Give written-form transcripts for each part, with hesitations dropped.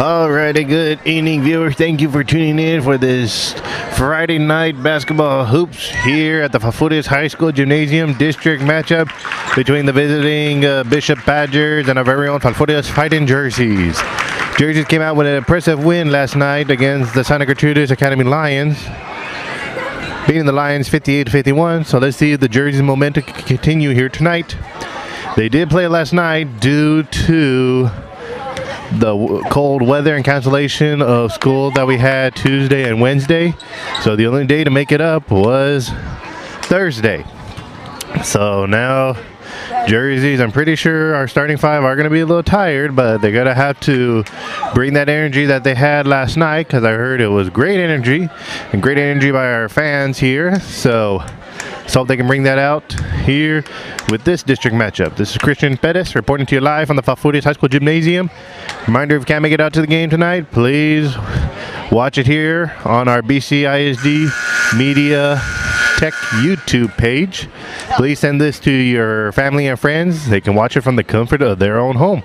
Alrighty, good evening, viewers. Thank you for tuning in for this Friday night basketball hoops here at the Falfurrias High School Gymnasium district matchup between the visiting Bishop Badgers and our very own Falfurrias Fighting Jerseys. Jerseys came out with an impressive win last night against the Santa Gertrudis Academy Lions, beating the Lions 58-51. So let's see if the Jerseys momentum can continue here tonight. They did play last night due to the cold weather and cancellation of school that we had Tuesday and Wednesday. So the only day to make it up was Thursday. So now Jerseys, I'm pretty sure our starting five are going to be a little tired, but they're going to have to bring that energy that they had last night, because I heard it was great energy and great energy by our fans here. So let's hope they can bring that out here with this district matchup. This is Christian Pettis reporting to you live on the Falfurrias High School Gymnasium. Reminder, if you can't make it out to the game tonight, please watch it here on our BC ISD Media Tech YouTube page. Please send this to your family and friends. They can watch it from the comfort of their own home.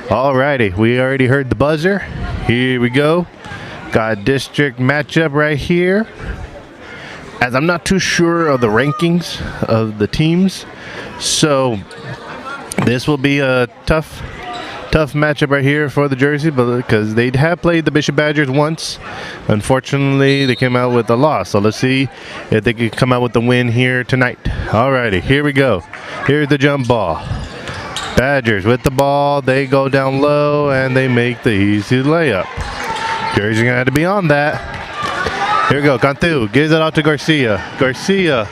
Alrighty, we already heard the buzzer. Here we go. Got a district matchup right here. As I'm not too sure of the rankings of the teams, so this will be a tough matchup right here for the Jersey, but because they have played the Bishop Badgers once, unfortunately they came out with a loss. So let's see if they can come out with the win here tonight. Alrighty, here we go. Here's the jump ball. Badgers with the ball, they go down low and they make the easy layup. Jersey gonna have to be on that. Here we go, Cantu gives it out to Garcia. Garcia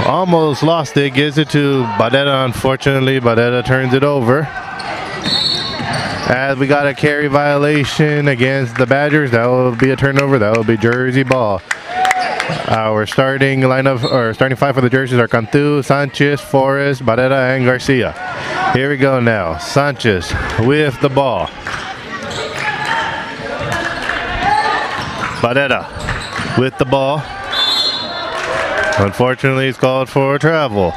almost lost it, gives it to Badetta. Unfortunately, Badetta turns it over. As we got a carry violation against the Badgers, that will be a turnover. That will be Jersey ball. Our starting lineup, or starting five for the Jerseys are Cantu, Sanchez, Forrest, Badetta, and Garcia. Here we go now. Sanchez with the ball. Badetta with the ball. Unfortunately, it's called for travel.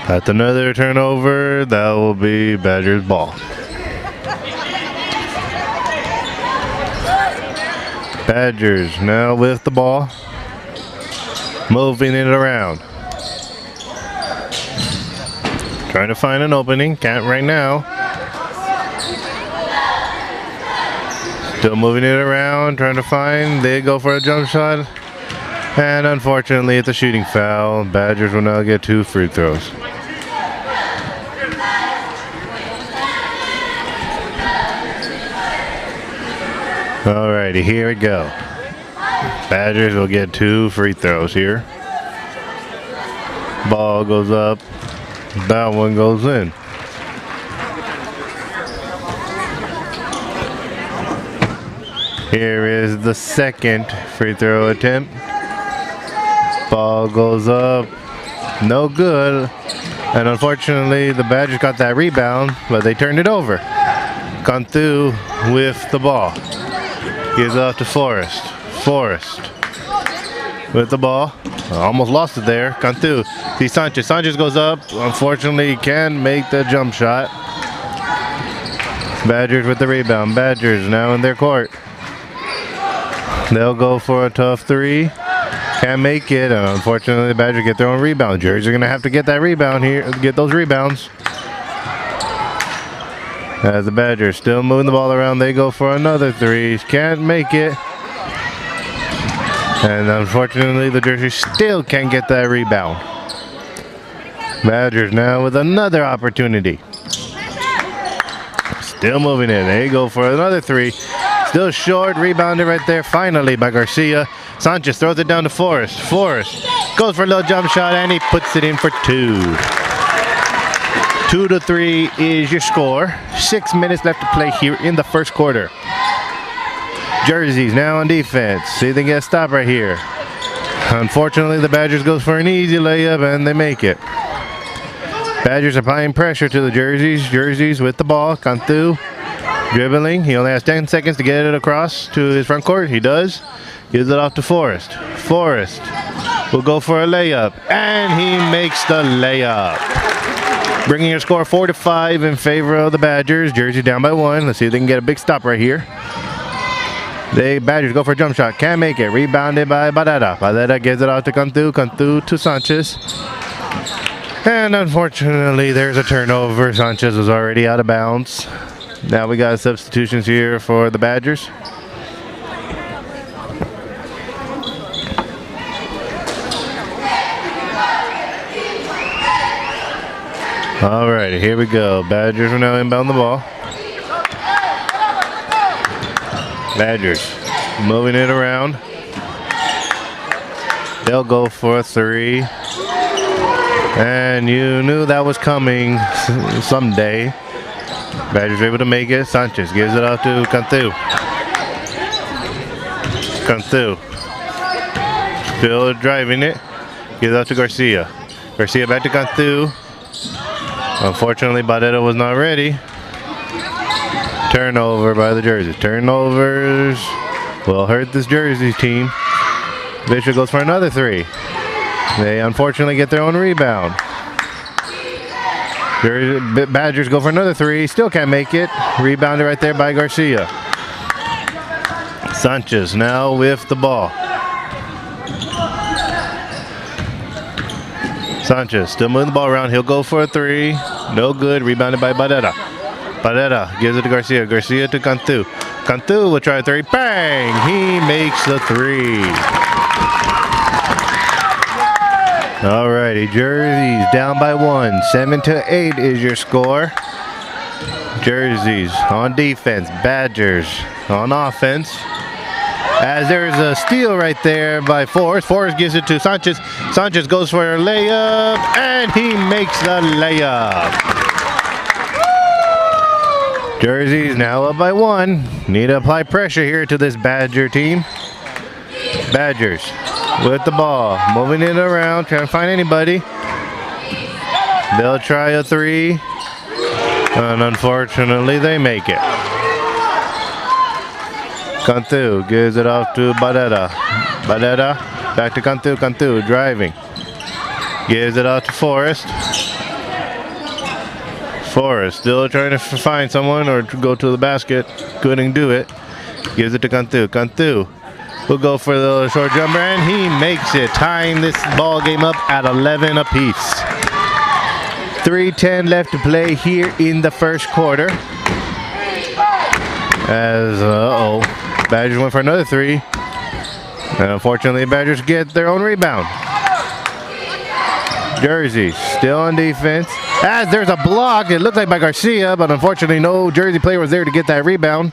That's another turnover. That will be Badgers ball. Badgers now with the ball. Moving it around. Trying to find an opening. Can't right now. Still moving it around, trying to find. They go for a jump shot. And unfortunately, it's a shooting foul. Badgers will now get 2 free throws. Alrighty, here we go. Badgers will get 2 free throws here. Ball goes up. That one goes in. Here is the second free throw attempt. Ball goes up. No good. And unfortunately, the Badgers got that rebound, but they turned it over. Cantu with the ball. Gives off to Forrest. Forrest with the ball. Almost lost it there. Cantu. See Sanchez. Sanchez goes up. Unfortunately, can't make the jump shot. Badgers with the rebound. Badgers now in their court. They'll go for a tough 3. Can't make it. And unfortunately, the Badgers get their own rebound. Jerseys are going to have to get that rebound here. Get those rebounds. As the Badgers still moving the ball around, they go for another 3. Can't make it. And unfortunately, the Jerseys still can't get that rebound. Badgers now with another opportunity. Still moving it. They go for another 3. Still short, rebounded right there finally by Garcia. Sanchez throws it down to Forrest. Forrest goes for a little jump shot and he puts it in for 2. 2-3 is your score. 6 minutes left to play here in the first quarter. Jerseys now on defense. See if they get a stop right here. Unfortunately, the Badgers goes for an easy layup and they make it. Badgers applying pressure to the Jerseys. Jerseys with the ball. Cantu dribbling. He only has 10 seconds to get it across to his front court. He does. Gives it off to Forrest. Forrest will go for a layup. And he makes the layup. bringing your score 4-5 in favor of the Badgers. Jersey down by 1. Let's see if they can get a big stop right here. The Badgers go for a jump shot. Can't make it. Rebounded by Barrera. Barrera gives it out to Cantu. Cantu to Sanchez. And unfortunately, there's a turnover. Sanchez was already out of bounds. Now we got substitutions here for the Badgers. All right, here we go. Badgers are now inbound the ball. Badgers moving it around. They'll go for a 3. And you knew that was coming someday. Badgers able to make it. Sanchez gives it out to Cantu. Cantu. Still driving it. Gives it out to Garcia. Garcia back to Cantu. Unfortunately, Barrera was not ready. Turnover by the Jerseys. Turnovers will hurt this Jerseys team. Bishop goes for another 3. They unfortunately get their own rebound. Badgers go for another 3. Still can't make it. Rebounded right there by Garcia. Sanchez now with the ball. Sanchez still moving the ball around. He'll go for a 3. No good. Rebounded by Barrera. Barrera gives it to Garcia. Garcia to Cantu. Cantu will try a 3. Bang! He makes the 3. Alrighty, Jerseys down by 1. 7-8 is your score. Jerseys on defense. Badgers on offense. As there's a steal right there by Forrest. Forrest gives it to Sanchez. Sanchez goes for a layup, and he makes the layup. Jerseys now up by 1. Need to apply pressure here to this Badger team. Badgers with the ball, moving it around, trying to find anybody. They'll try a 3, and unfortunately they make it. Cantu gives it off to Barrera. Barrera back to Cantu. Cantu driving. Gives it out to Forrest. Forrest still trying to find someone or go to the basket. Couldn't do it. Gives it to Cantu. Cantu will go for the short jumper, and he makes it, tying this ball game up at 11 apiece. 3:10 left to play here in the first quarter. As Badgers went for another 3. And unfortunately, Badgers get their own rebound. Jersey still on defense. As there's a block, it looked like by Garcia, but unfortunately no Jersey player was there to get that rebound.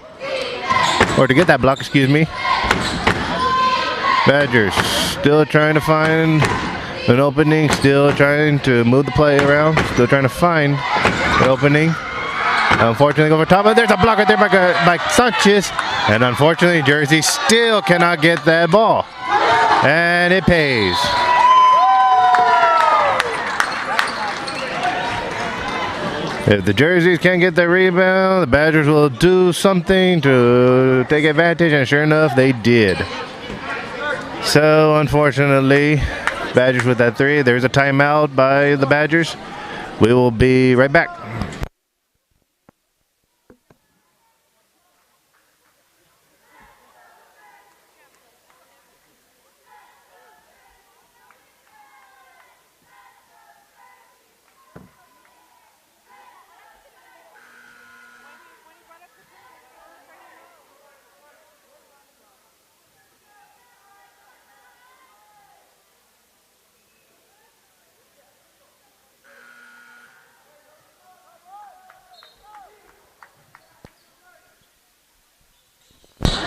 Or to get that block, excuse me. Badgers still trying to find an opening, still trying to move the play around, still trying to find an opening. Unfortunately, over top, but there's a block right there by Sanchez. And unfortunately, Jersey still cannot get that ball. And it pays. If the Jerseys can't get the rebound, the Badgers will do something to take advantage, and sure enough, they did. So, unfortunately, Badgers with that 3. There's a timeout by the Badgers. We will be right back.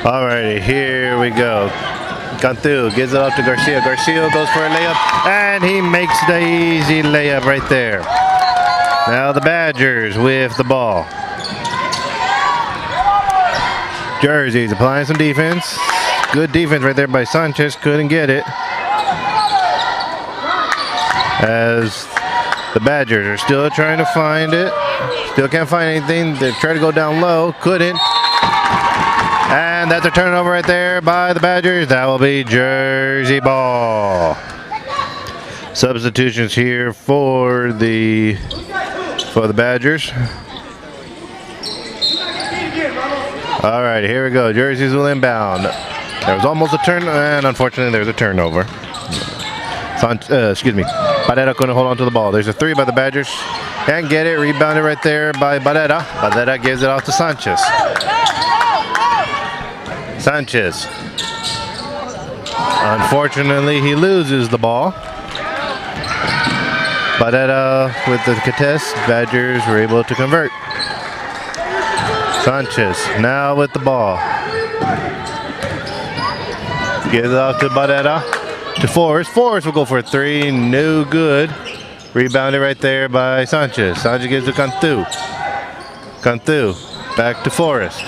Alrighty, here we go. Cantu gives it up to Garcia. Garcia goes for a layup, and he makes the easy layup right there. Now the Badgers with the ball. Jerseys applying some defense. Good defense right there by Sanchez. Couldn't get it. As the Badgers are still trying to find it. Still can't find anything. They try to go down low. Couldn't. And that's a turnover right there by the Badgers. That will be Jersey ball. Substitutions here for the for the Badgers. All right, here we go. Jerseys will inbound. There was almost a turn, and unfortunately there's a turnover. Barrera couldn't hold on to the ball. There's a three by the Badgers. Can't get it. Rebounded right there by Barrera. Barrera gives it off to Sanchez. Sanchez. Unfortunately, he loses the ball. Barrera with the contest. Badgers were able to convert. Sanchez now with the ball. Gives it off to Barrera. To Forrest. Forrest will go for a three. No good. Rebounded right there by Sanchez. Sanchez gives it to Cantu. Cantu. Back to Forrest.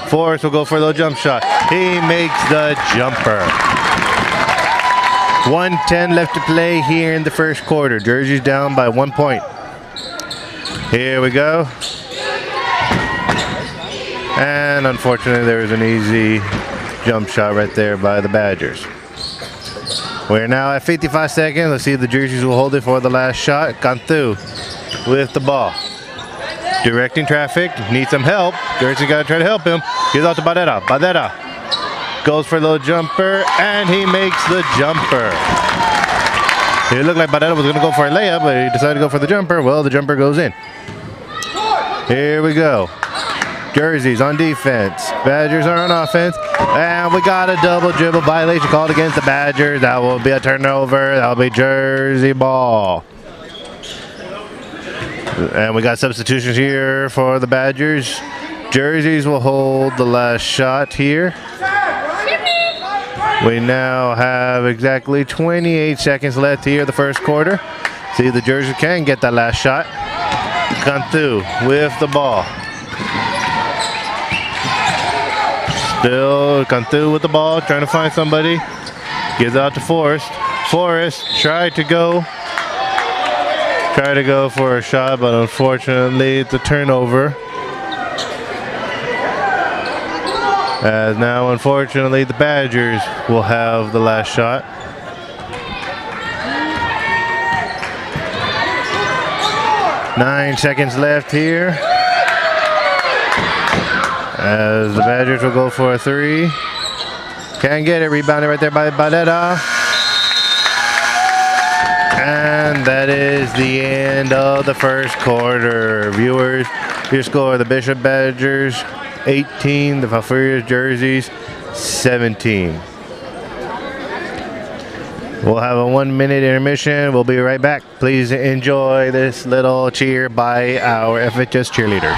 Forrest will go for a little jump shot. He makes the jumper. 1:10 left to play here in the first quarter. Jersey's down by 1 point. Here we go. And unfortunately, there was an easy jump shot right there by the Badgers. We're now at 55 seconds. Let's see if the Jerseys will hold it for the last shot. Cantu with the ball. Directing traffic. Needs some help. Jersey got to try to help him. Gives out to Barrera. Barrera goes for a little jumper, and he makes the jumper. It looked like Barrera was going to go for a layup, but he decided to go for the jumper. Well, the jumper goes in. Here we go. Jerseys on defense. Badgers are on offense. And we got a double dribble violation called against the Badgers. That will be a turnover. That will be Jersey ball. And we got substitutions here for the Badgers. Jerseys will hold the last shot here. We now have exactly 28 seconds left here, the first quarter. See if the Jerseys can get that last shot. Cantu with the ball. Still Cantu with the ball, trying to find somebody. Gives out to Forrest. Forrest tried to go for a shot, but unfortunately it's a turnover. As now, unfortunately, the Badgers will have the last shot. Nine seconds left here. As the Badgers will go for a three. Can't get it. Rebounded right there by Barrera. And that is the end of the first quarter. Viewers, your score, the Bishop Badgers 18, the Falfurrias Jerseys 17. We'll have a 1 minute intermission. We'll be right back. Please enjoy this little cheer by our FHS cheerleader.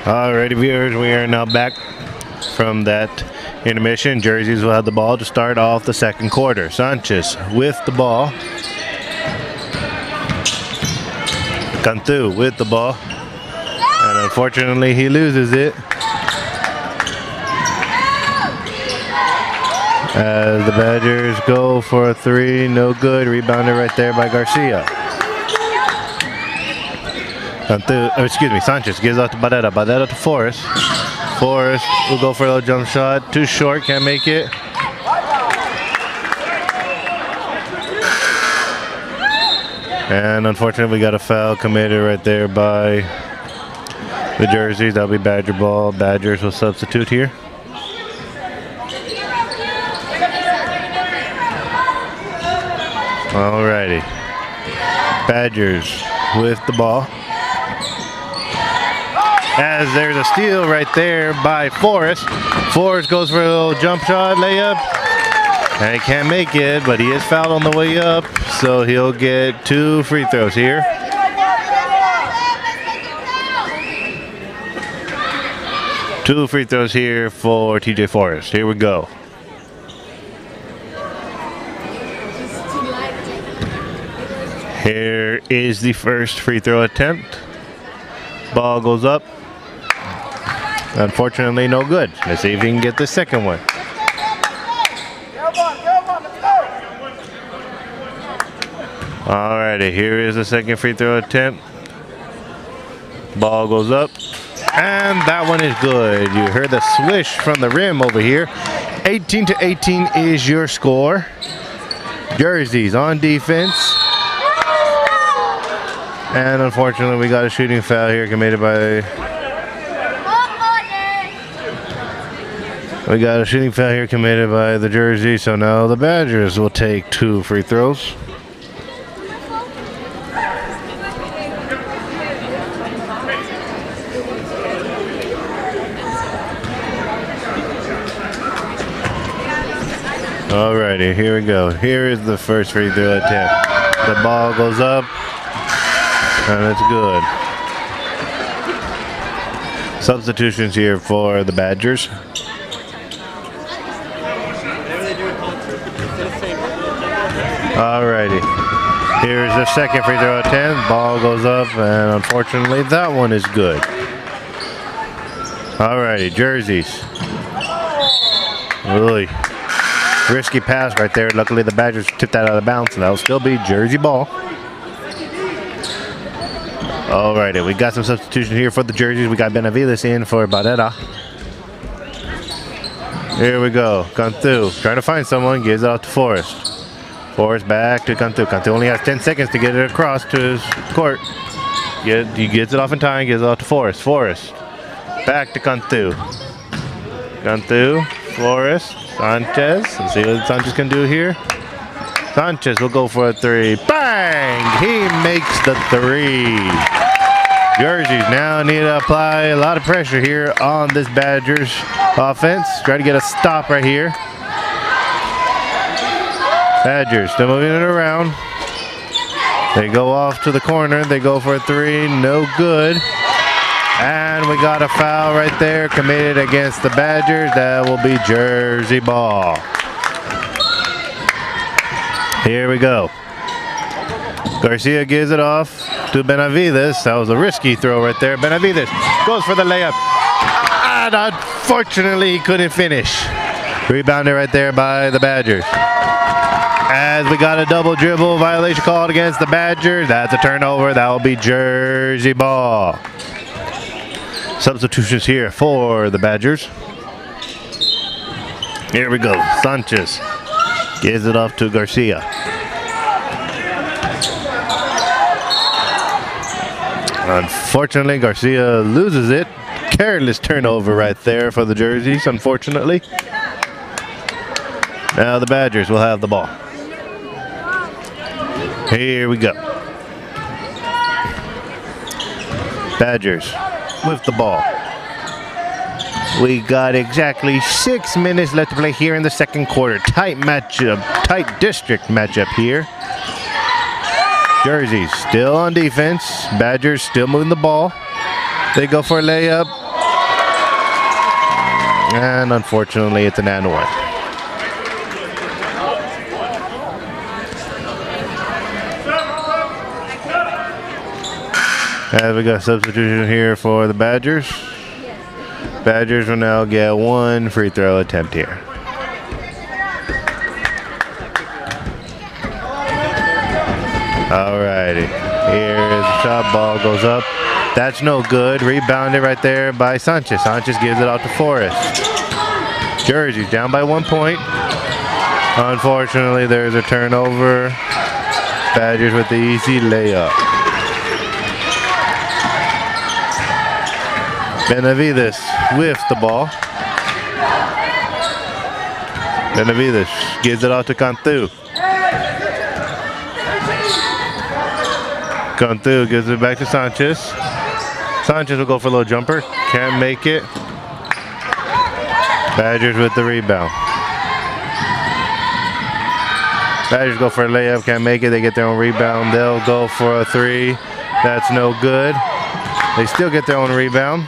Alrighty, viewers, we are now back from that intermission. Jerseys will have the ball to start off the second quarter. Sanchez with the ball. Cantu with the ball. And unfortunately, he loses it. As the Badgers go for a three, no good. Rebounded right there by Garcia. Sanchez gives out to Barrera. Barrera to Forrest. Forrest will go for a little jump shot. Too short, can't make it. And unfortunately, we got a foul committed right there by the Jerseys. That'll be Badger ball. Badgers will substitute here. Alrighty. Badgers with the ball. as there's a steal right there by Forrest. Forrest goes for a little jump shot layup. And he can't make it, but he is fouled on the way up, so he'll get 2 free throws here. Two free throws here for TJ Forrest. Here we go. Here is the first free throw attempt. Ball goes up. Unfortunately, no good. Let's see if he can get the second one. Alrighty, here is the second free throw attempt. Ball goes up. And that one is good. You heard the swish from the rim over here. 18-18 is your score. Jerseys on defense. And unfortunately, we got a shooting foul here committed by... We got a shooting foul here committed by the Jersey. So now the Badgers will take 2 free throws. Alrighty, here we go. Here is the first free throw attempt. The ball goes up, and it's good. Substitutions here for the Badgers. Alrighty, here's the second free throw attempt. Ball goes up, and unfortunately, that one is good. Alrighty, Jerseys. Really risky pass right there. Luckily, the Badgers tipped that out of bounds, and that'll still be Jersey ball. Alrighty, we got some substitution here for the Jerseys. We got Benavides in for Barrera. Here we go. Cantu trying to find someone, gives it out to Forrest. Forrest back to Cantu. Cantu only has 10 seconds to get it across to his court. He gets it off in time, gives it out to Forrest. Forrest back to Cantu. Cantu, Forrest, Sanchez. Let's see what Sanchez can do here. Sanchez will go for a 3. Bang! He makes the 3. Jerseys now need to apply a lot of pressure here on this Badgers offense. Try to get a stop right here. Badgers still moving it around. They go off to the corner. They go for a 3. No good. And we got a foul right there committed against the Badgers. That will be Jersey ball. Here we go. Garcia gives it off to Benavides. That was a risky throw right there. Benavides goes for the layup. And unfortunately, he couldn't finish. Rebounded right there by the Badgers. As we got a double dribble violation called against the Badgers. That's a turnover. That will be Jersey ball. Substitutions here for the Badgers. Here we go. Sanchez gives it off to Garcia. Unfortunately, Garcia loses it. Careless turnover right there for the Jerseys, unfortunately. Now the Badgers will have the ball. Here we go. Badgers with the ball. We got exactly 6 minutes left to play here in the second quarter. Tight matchup, tight district matchup here. Jerseys still on defense. Badgers still moving the ball. They go for a layup. And unfortunately, it's an and one. As we got substitution here for the Badgers. Badgers will now get 1 free throw attempt here. Alrighty, here is the shot, ball goes up. That's no good, rebounded right there by Sanchez. Sanchez gives it out to Forrest. Jerseys down by 1 point. Unfortunately, there's a turnover. Badgers with the easy layup. Benavides with the ball. Benavides gives it out to Cantu. Cantu gives it back to Sanchez. Sanchez will go for a little jumper. Can't make it. Badgers with the rebound. Badgers go for a layup. Can't make it. They get their own rebound. They'll go for a three. That's no good. They still get their own rebound.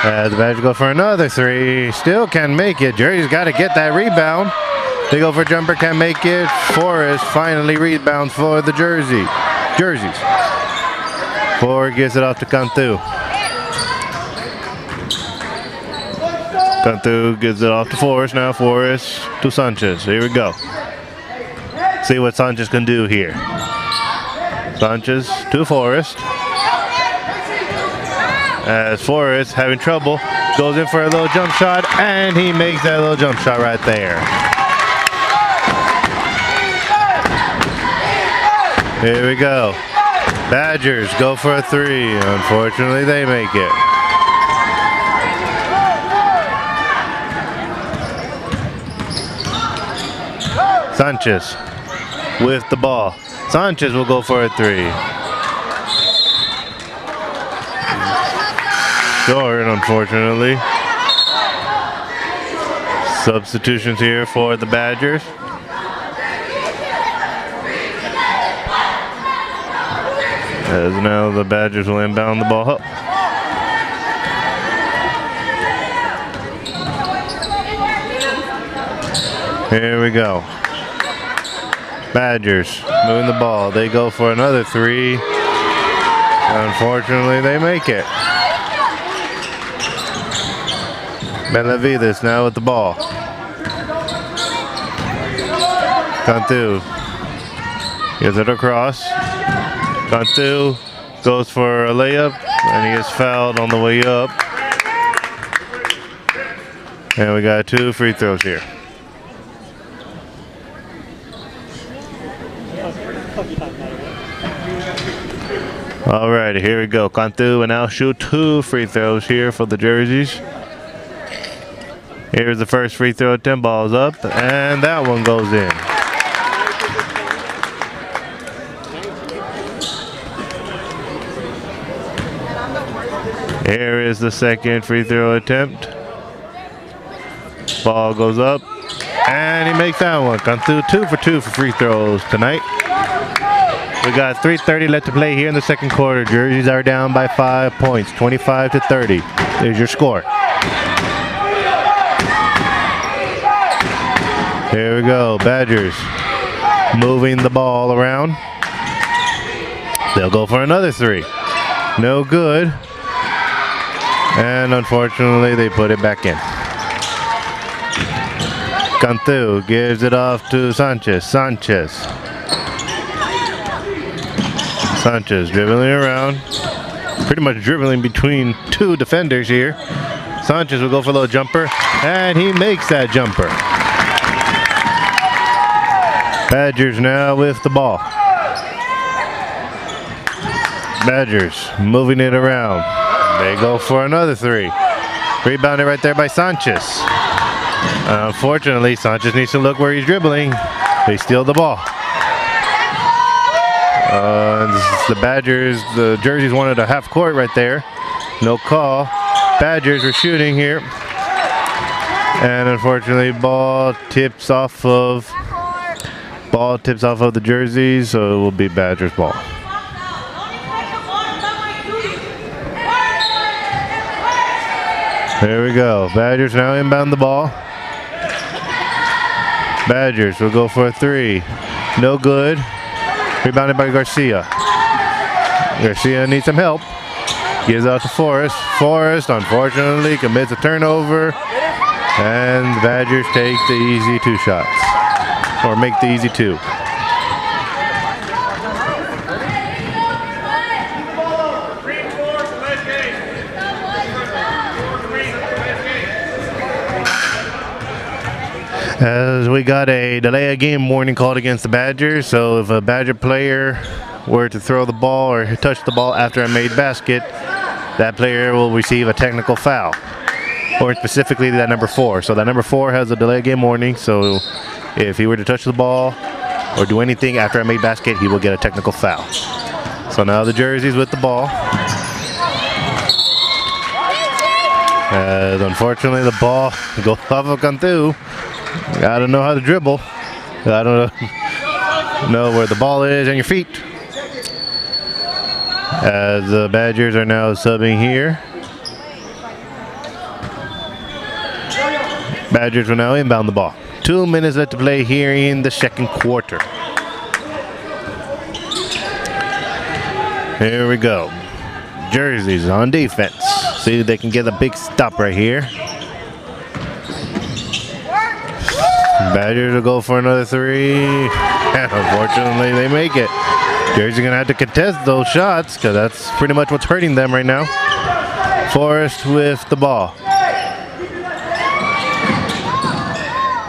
As the Badgers go for another three. Still can't make it. Jersey's got to get that rebound. They go for a jumper. Can't make it. Forrest finally rebounds for the Jerseys. Forward gets it off to Cantu. Cantu gives it off to Forrest. Now Forrest to Sanchez. Here we go. See what Sanchez can do here. Sanchez to Forrest. As Forrest having trouble, goes in for a little jump shot, and he makes that little jump shot right there. Here we go. Badgers go for a three. Unfortunately, they make it. Sanchez with the ball. Sanchez will go for a three. Short, unfortunately. Substitutions here for the Badgers. As now the Badgers will inbound the ball up. Here we go. Badgers moving the ball. They go for another three. Unfortunately, they make it. Benavides now with the ball. Cantu gets it across. Cantu goes for a layup, and he gets fouled on the way up. And we got 2 free throws here. All right, here we go. Cantu will now shoot 2 free throws here for the Jerseys. Here's the first free throw. 10 balls up, and that one goes in. Here is the second free throw attempt. Ball goes up, and he makes that one. Cantu 2 for 2 for free throws tonight. We got 3:30 left to play here in the second quarter. Jerseys are down by 5 points, 25-30. There's your score. Here we go, Badgers moving the ball around. They'll go for another three. No good. And unfortunately, they put it back in. Cantu gives it off to Sanchez. Sanchez dribbling around. Pretty much dribbling between 2 defenders here. Sanchez will go for a little jumper, and he makes that jumper. Badgers now with the ball. Badgers moving it around. They go for another three. Rebounded right there by Sanchez. Unfortunately, Sanchez needs to look where he's dribbling. They steal the ball. The Badgers, the Jerseys wanted a half court right there. No call. Badgers were shooting here. And unfortunately, ball tips off of the Jerseys, so it will be Badgers ball. There we go. Badgers now inbound the ball. Badgers will go for a three. No good. Rebounded by Garcia. Garcia needs some help. Gives out to Forrest. Forrest, unfortunately, commits a turnover. And the Badgers take the easy 2 shots. Or make the easy 2. As we got a delay of game warning called against the Badgers, so if a Badger player were to throw the ball or touch the ball after a made basket, that player will receive a technical foul, or specifically that number 4. So that number 4 has a delay of game warning, so if he were to touch the ball or do anything after a made basket, he will get a technical foul. So now the jerseys with the ball. As unfortunately the ball goes off of Cantu. Gotta know how to dribble. Gotta know where the ball is and your feet. As the Badgers are now subbing here. Badgers will now inbound the ball. 2 minutes left to play here in the second quarter. Here we go. Jerseys on defense. See if they can get a big stop right here. Badgers will go for another three. And unfortunately, they make it. Jersey's going to have to contest those shots because that's pretty much what's hurting them right now. Forrest with the ball.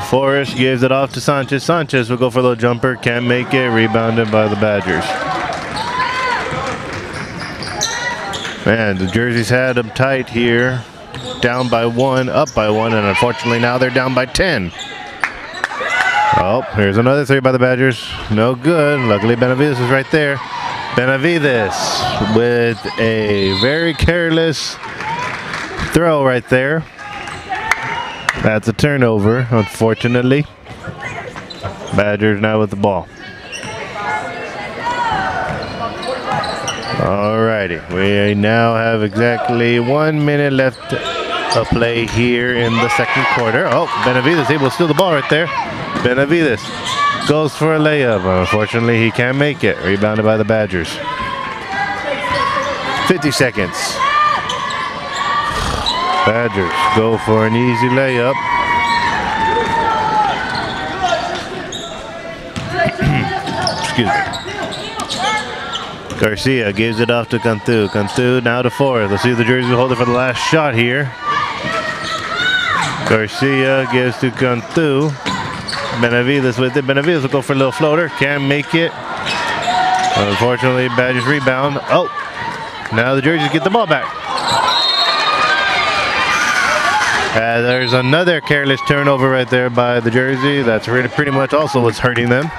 Forrest gives it off to Sanchez. Sanchez will go for the jumper. Can't make it. Rebounded by the Badgers. Man, the Jerseys had them tight here. Down by 1, up by 1, and unfortunately now they're down by 10. Oh, here's another three by the Badgers. No good. Luckily Benavides is right there. Benavides with a very careless throw right there. That's a turnover, unfortunately. Badgers now with the ball. Alrighty, we now have exactly 1 minute left to play here in the second quarter. Oh, Benavides able to steal the ball right there. Benavides goes for a layup. Unfortunately, he can't make it. Rebounded by the Badgers. 50 seconds. Badgers go for an easy layup. Excuse me. Garcia gives it off to Cantu. Cantu now to Forrest. Let's see if the Jerseys will hold it for the last shot here. Garcia gives to Cantu. Benavides with it. Benavides will go for a little floater. Can't make it. Unfortunately, Badgers rebound. Oh, now the Jerseys get the ball back. There's another careless turnover right there by the Jersey. That's pretty much also what's hurting them.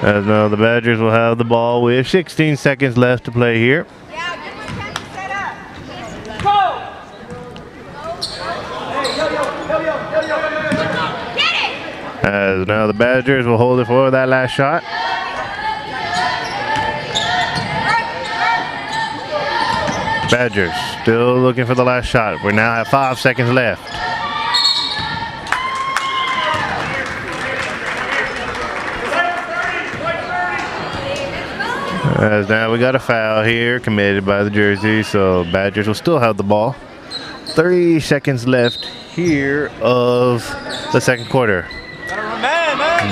As now the Badgers will have the ball with 16 seconds left to play here. As now the Badgers will hold it for that last shot. Badgers still looking for the last shot. We now have 5 seconds left. As now we got a foul here committed by the Jersey, so Badgers will still have the ball. 3 seconds left here of the second quarter.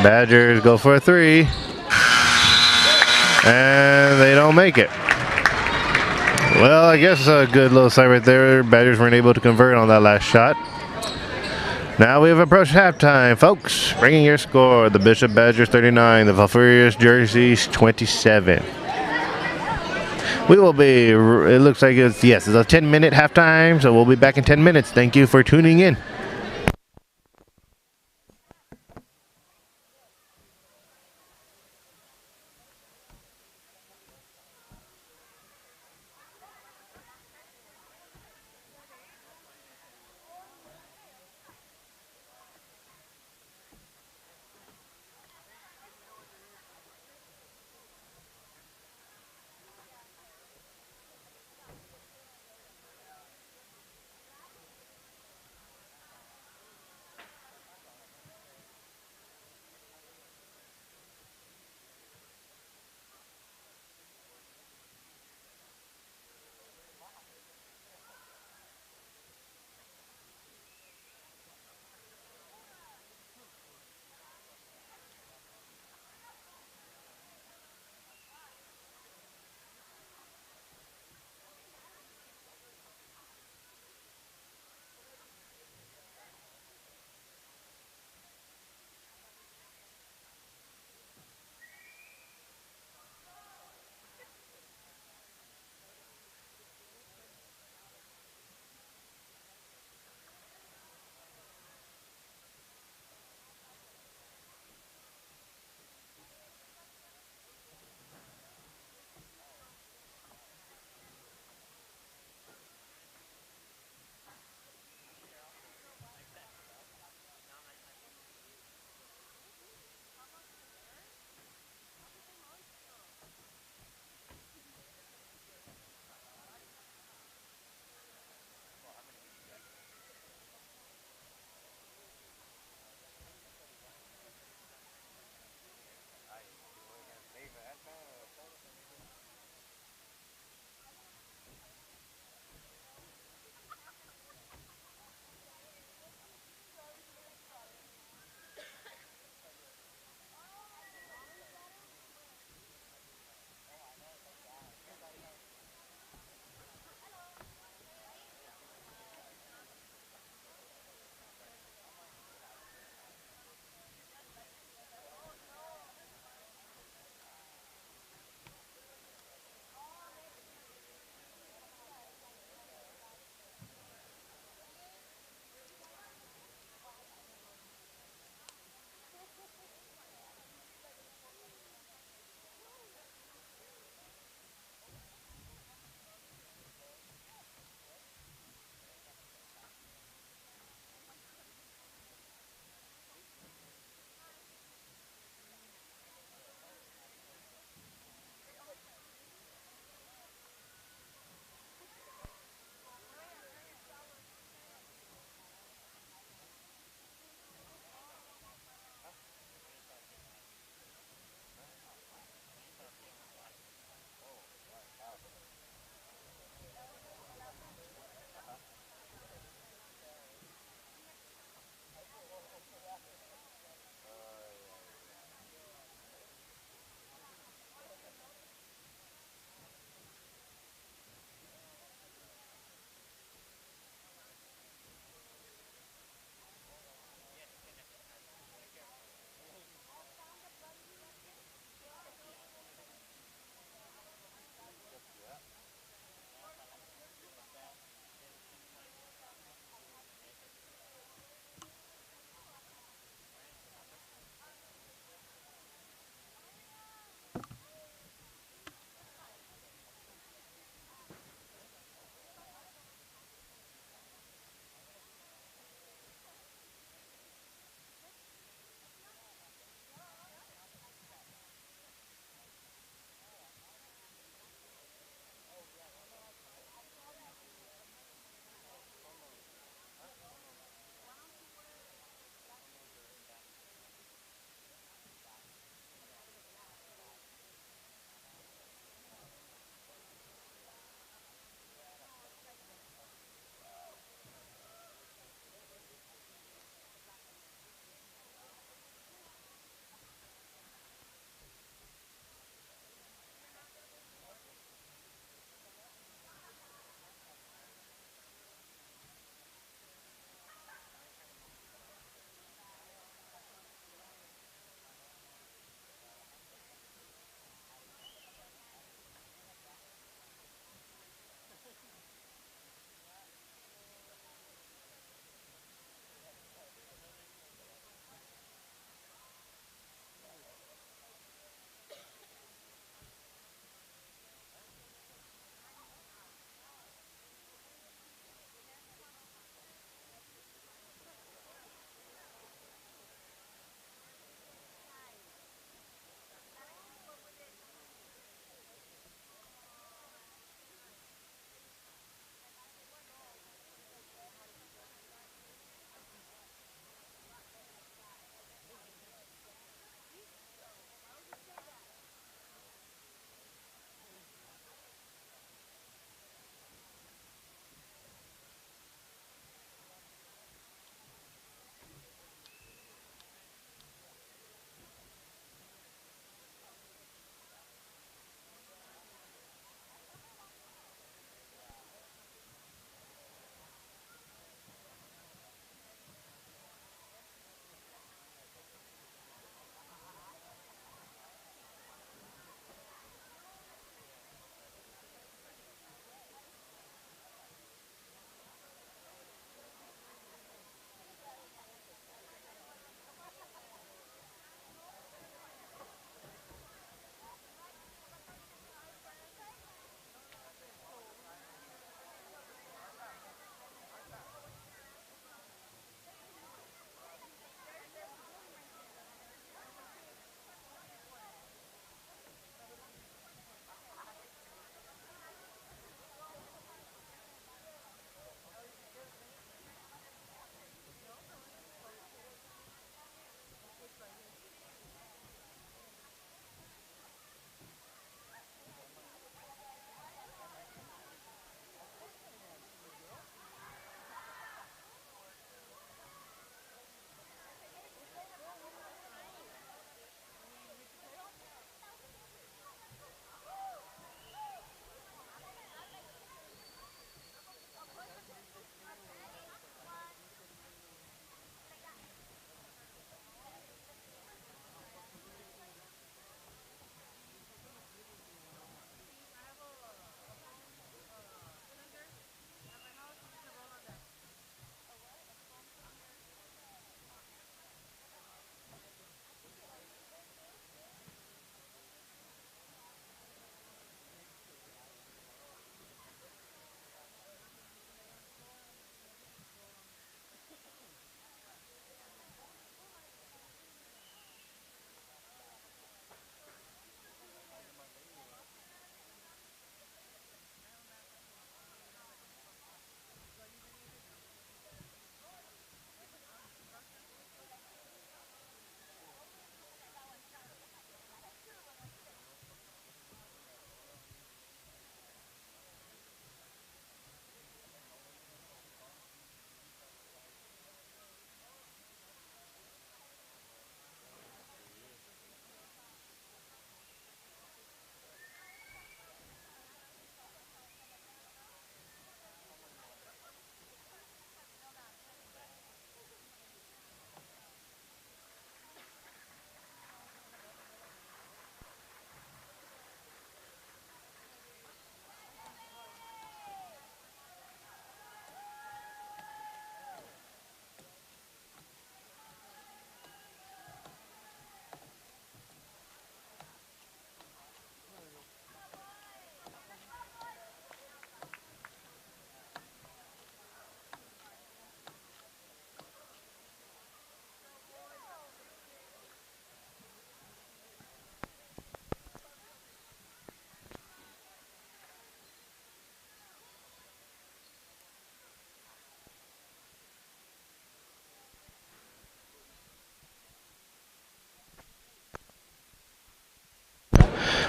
Badgers go for a three, and they don't make it. Well, I guess a good little sight right there. Badgers weren't able to convert on that last shot. Now we have approached halftime, folks. Bringing your score: the Bishop Badgers 39, the Falfurrias Jerseys 27. We will be, it looks like it's a 10-minute halftime, so we'll be back in 10 minutes. Thank you for tuning in.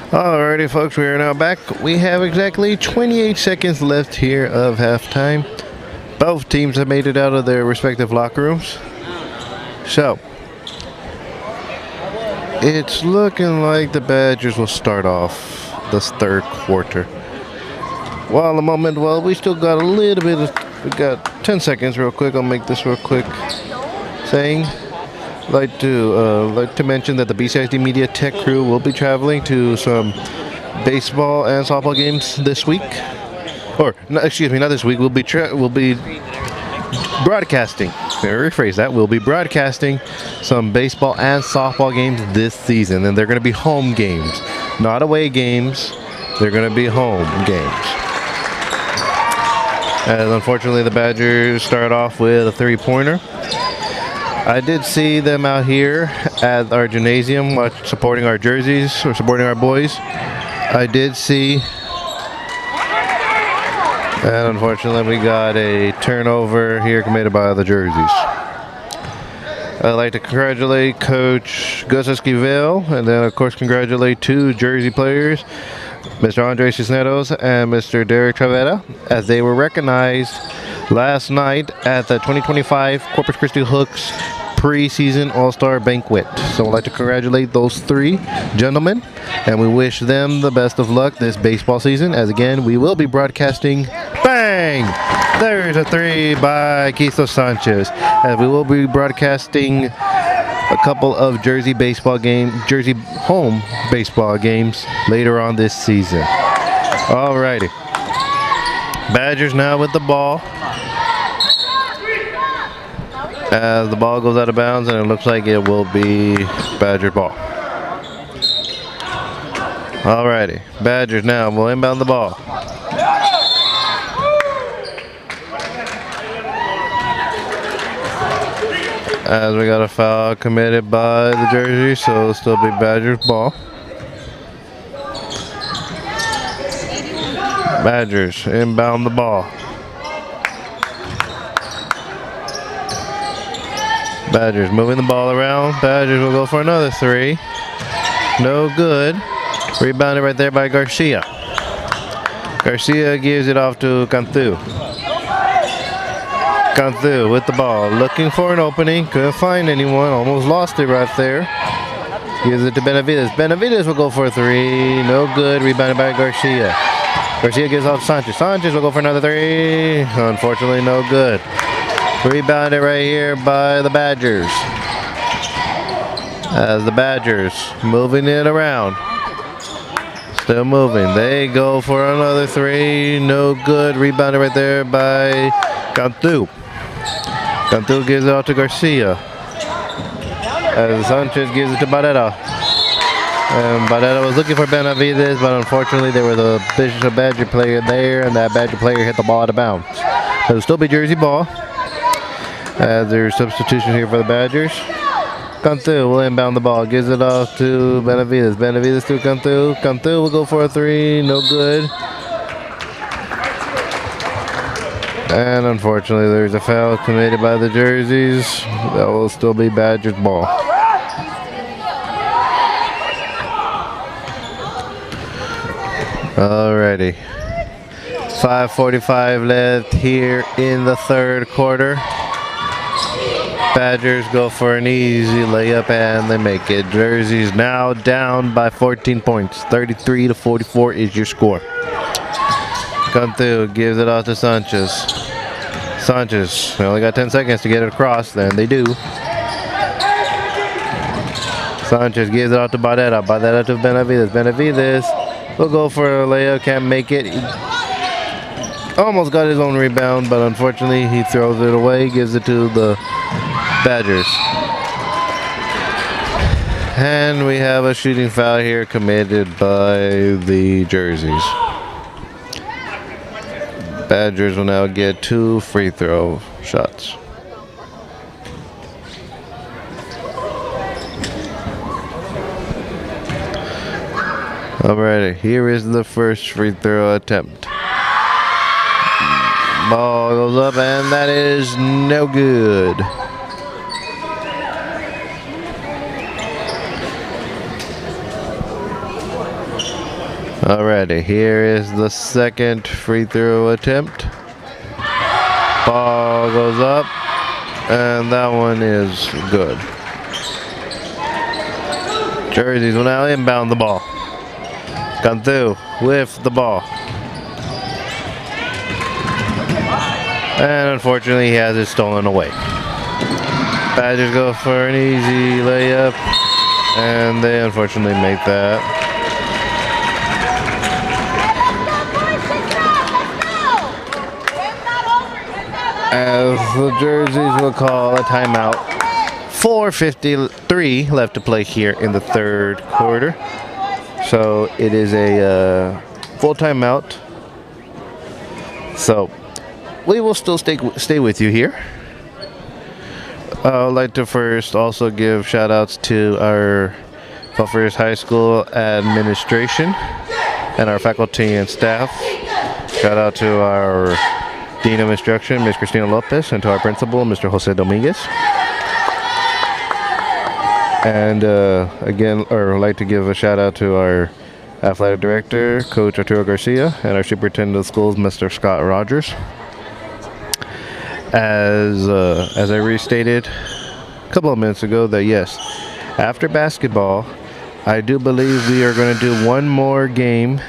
Alrighty, folks, we are now back. We have exactly 28 seconds left here of halftime. Both teams have made it out of their respective locker rooms. So, it's looking like the Badgers will start off this third quarter. While the moment, well, we still got a little bit of, we got 10 seconds real quick. I'll make this real quick. Saying, like to mention that the BCISD Media Tech crew will be traveling to some baseball and softball games this week. Or, no, excuse me, not this week. We'll be broadcasting. Rephrase that. We'll be broadcasting some baseball and softball games this season, and they're going to be home games, not away games. They're going to be home games. And unfortunately, the Badgers start off with a three-pointer. I did see them out here at our gymnasium supporting our jerseys or supporting our boys. I did see, and unfortunately we got a turnover here committed by the jerseys. I'd like to congratulate Coach Gus Esquivel, and then of course congratulate two jersey players, Mr. Andre Cisneros and Mr. Derek Travetta, as they were recognized last night at the 2025 Corpus Christi Hooks preseason All-Star Banquet. So I'd like to congratulate those three gentlemen, and we wish them the best of luck this baseball season, as again we will be broadcasting. Bang! There's a three by Quisto Sanchez, as we will be broadcasting a couple of Jersey home baseball games later on this season. Alrighty, Badgers now with the ball. As the ball goes out of bounds, and it looks like it will be Badger ball. Alrighty, Badgers now will inbound the ball. As we got a foul committed by the jersey, so it'll still be Badgers ball. Badgers inbound the ball. Badgers moving the ball around. Badgers will go for another three. No good. Rebounded right there by Garcia. Garcia gives it off to Cantu. Cantu with the ball. Looking for an opening. Couldn't find anyone. Almost lost it right there. Gives it to Benavides. Benavides will go for a three. No good. Rebounded by Garcia. Garcia gives off to Sanchez. Sanchez will go for another three. Unfortunately, no good. Rebounded right here by the Badgers. As the Badgers moving it around. Still moving. They go for another three. No good. Rebounded right there by Cantu. Cantu gives it out to Garcia. As Sanchez gives it to Barrera. And Barrera was looking for Benavides, but unfortunately there was a Bishop Badger player there, and that Badger player hit the ball out of bounds. It'll still be Jersey ball. There's substitution here for the Badgers. Cantu will inbound the ball. Gives it off to Benavides. Benavides to Cantu. Cantu will go for a three. No good. And unfortunately, there's a foul committed by the jerseys. That will still be Badgers ball. Alrighty. 5:45 left here in the third quarter. Badgers go for an easy layup and they make it. Jersey's now down by 14 points. 33-44 is your score. Cantu gives it off to Sanchez. Sanchez, they only got 10 seconds to get it across, then they do. Sanchez gives it off to Barrera. Barrera to Benavides. Benavides will go for a layup, can't make it. Almost got his own rebound, but unfortunately he throws it away, gives it to the Badgers. And we have a shooting foul here committed by the jerseys. Badgers will now get 2 free throw shots. Alrighty, here is the first free throw attempt. Ball goes up and that is no good. Alrighty, here is the second free throw attempt. Ball goes up, and that one is good. Jerseys will now inbound the ball. Cantu with the ball. And unfortunately, he has it stolen away. Badgers go for an easy layup, and they unfortunately make that. As the Jerseys will call a timeout. 4:53 left to play here in the third quarter. So it is a full timeout. So we will still stay with you here. I would like to first also give shout outs to our Falfurrias High School administration and our faculty and staff. Shout out to our Dean of Instruction, Ms. Cristina Lopez, and to our principal, Mr. Jose Dominguez. And again, I'd like to give a shout out to our athletic director, Coach Arturo Garcia, and our superintendent of schools, Mr. Scott Rogers. As I restated a couple of minutes ago, that yes, after basketball, I do believe we are going to do one more game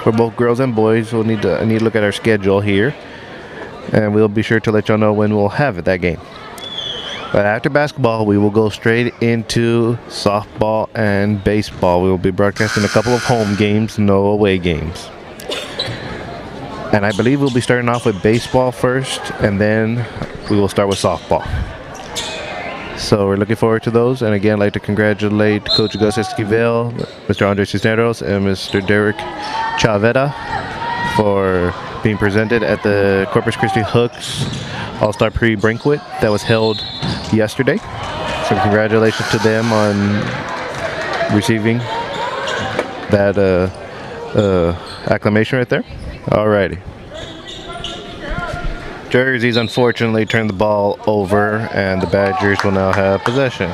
for both girls and boys. I need to look at our schedule here, and we'll be sure to let y'all know when we'll have that game. But after basketball, we will go straight into softball and baseball. We will be broadcasting a couple of home games, no away games. And I believe we'll be starting off with baseball first, and then we will start with softball. So we're looking forward to those. And again, I'd like to congratulate Coach Gus Esquivel, Mr. Andres Cisneros, and Mr. Derek Chaveta for being presented at the Corpus Christi Hooks All-Star Pre-Banquet that was held yesterday. So congratulations to them on receiving that acclamation right there. Alrighty. Jerseys unfortunately turned the ball over, and the Badgers will now have possession.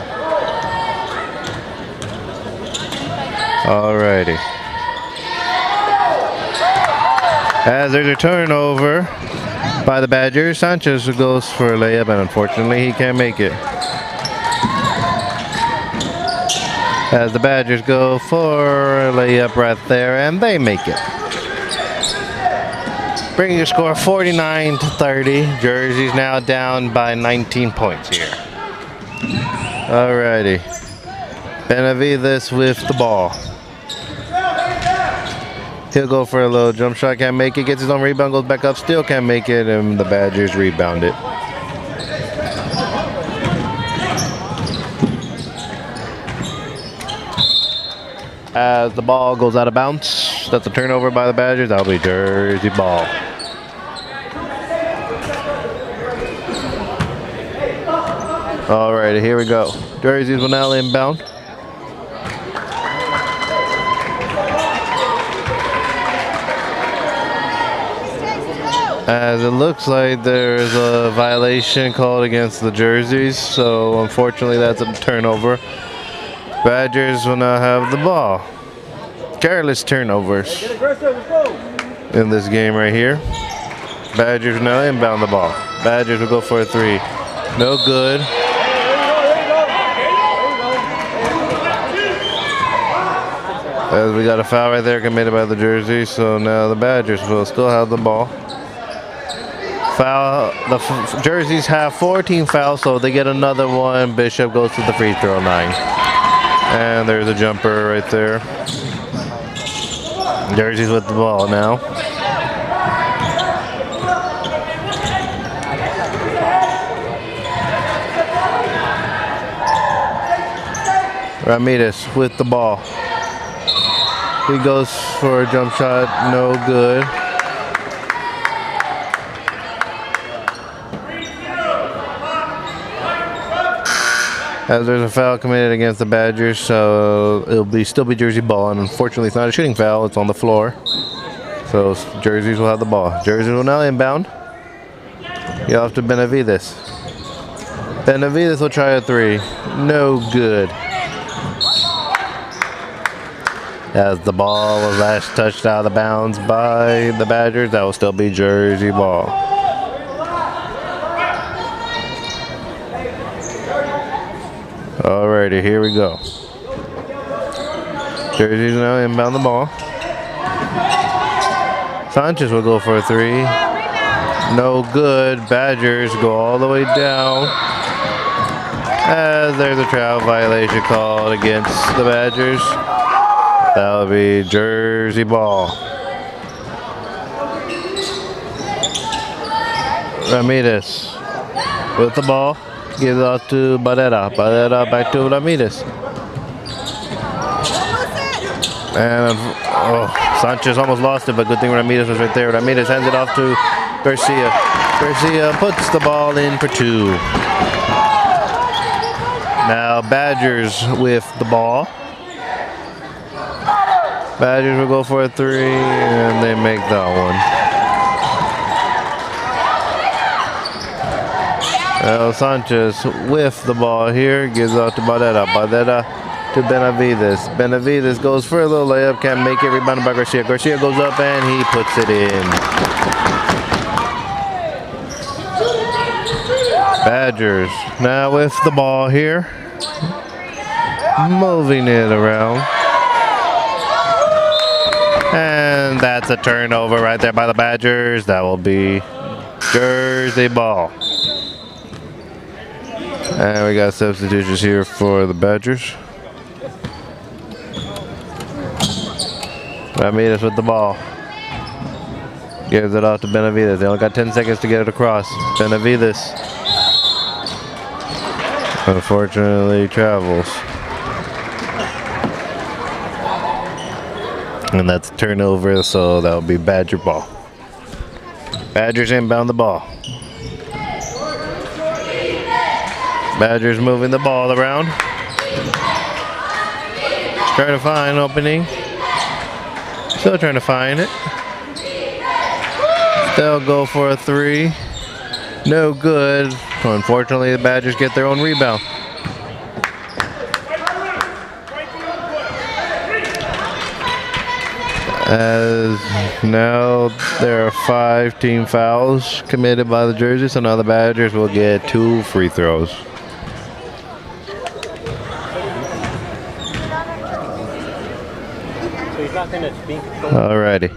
Alrighty. As there's a turnover by the Badgers, Sanchez goes for a layup, and unfortunately he can't make it. As the Badgers go for a layup right there, and they make it. Bringing the score 49-30. Jerseys now down by 19 points here. Alrighty. Benavides with the ball. He'll go for a little jump shot, can't make it, gets his own rebound, goes back up, still can't make it, and the Badgers rebound it. As the ball goes out of bounds, that's a turnover by the Badgers. That'll be Jersey ball. Alright, here we go. Jerseys will now inbound. As it looks like there's a violation called against the Jerseys, so unfortunately that's a turnover. Badgers will now have the ball. Careless turnovers in this game right here. Badgers now inbound the ball. Badgers will go for a three. No good. As we got a foul right there committed by the Jerseys, so now the Badgers will still have the ball. Foul. The Jerseys have 14 fouls, so they get another one. Bishop goes to the free throw line. And there's a jumper right there. Jerseys with the ball now. Ramirez with the ball. He goes for a jump shot, no good. As there's a foul committed against the Badgers, so it'll still be Jersey ball, and unfortunately it's not a shooting foul, it's on the floor. So Jerseys will have the ball. Jerseys will now inbound. Get off to Benavides. Benavides will try a three. No good. As the ball was last touched out of bounds by the Badgers, that will still be Jersey ball. Alrighty, here we go. Jersey's now inbound the ball. Sanchez will go for a three. No good. Badgers go all the way down. As there's a travel violation called against the Badgers. That'll be Jersey ball. Ramirez with the ball. Gives it out to Barrera. Barrera back to Ramirez. And Sanchez almost lost it, but good thing Ramirez was right there. Ramirez hands it off to Garcia. Garcia puts the ball in for two. Now Badgers with the ball. Badgers will go for a three, and they make that one. Sanchez with the ball here, gives out to Barrera. Barrera to Benavides. Benavides goes for a little layup, can't make it, rebounded by Garcia. Garcia goes up and he puts it in. Badgers now with the ball here, moving it around. And that's a turnover right there by the Badgers. That will be Jersey ball. And we got substitutions here for the Badgers. Ramirez with the ball. Gives it off to Benavides. They only got 10 seconds to get it across. Benavides unfortunately travels. And that's a turnover, so that'll be Badger ball. Badgers inbound the ball. Badgers moving the ball around. Trying to find an opening. Still trying to find it. They'll go for a three. No good. Unfortunately, the Badgers get their own rebound. As now there are 5 team fouls committed by the Jersey, so now the Badgers will get 2 free throws. Alrighty.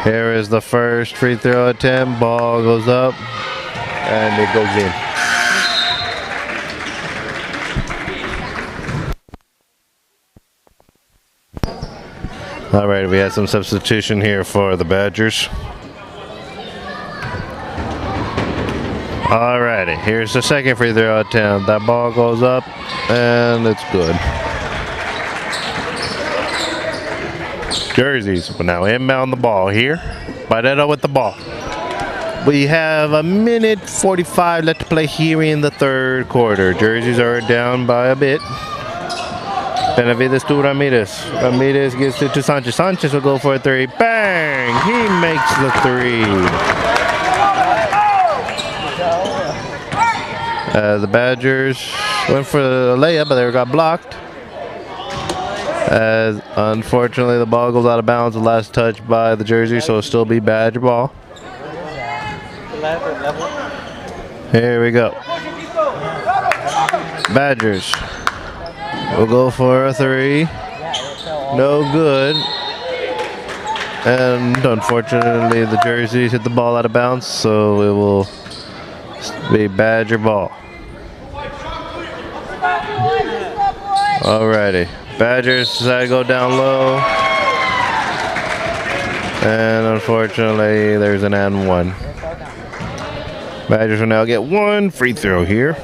Here is the first free throw attempt. Ball goes up and it goes in. Alright, we had some substitution here for the Badgers. Alrighty, here's the second free throw attempt. That ball goes up and it's good. Jerseys will now inbound the ball here. Barrera with the ball. We have 1:45 left to play here in the third quarter. Jerseys are down by a bit. Benavides to Ramirez. Ramirez gives it to Sanchez. Sanchez will go for a three. Bang! He makes the three. The Badgers went for the layup, but they got blocked. As unfortunately the ball goes out of bounds, the last touch by the Jersey, so it'll still be Badger ball. Here we go. Badgers will go for a three. No good. And unfortunately the Jerseys hit the ball out of bounds, so it will be Badger ball. Alrighty. Badgers decide to go down low. And unfortunately there's an and one. Badgers will now get 1 free throw here.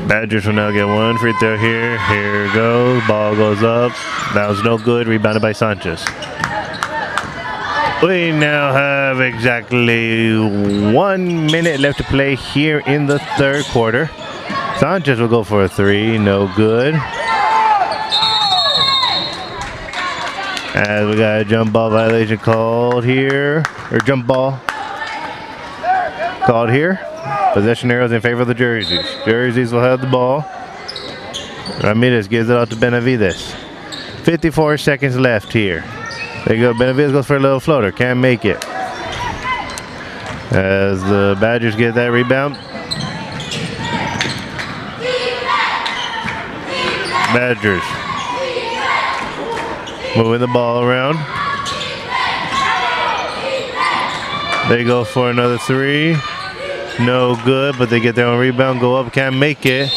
Badgers will now get 1 free throw here. Here it goes. Ball goes up. That was no good. Rebounded by Sanchez. We now have exactly 1 minute left to play here in the third quarter. Sanchez will go for a three. No good. As we got a jump ball violation called here, or jump ball called here. Possession arrows in favor of the Jerseys. Jerseys will have the ball. Ramirez gives it out to Benavides. 54 seconds left here. There you go. Benavides goes for a little floater. Can't make it. As the Badgers get that rebound. Badgers moving the ball around. They go for another three. No good, but they get their own rebound. Go up, can't make it.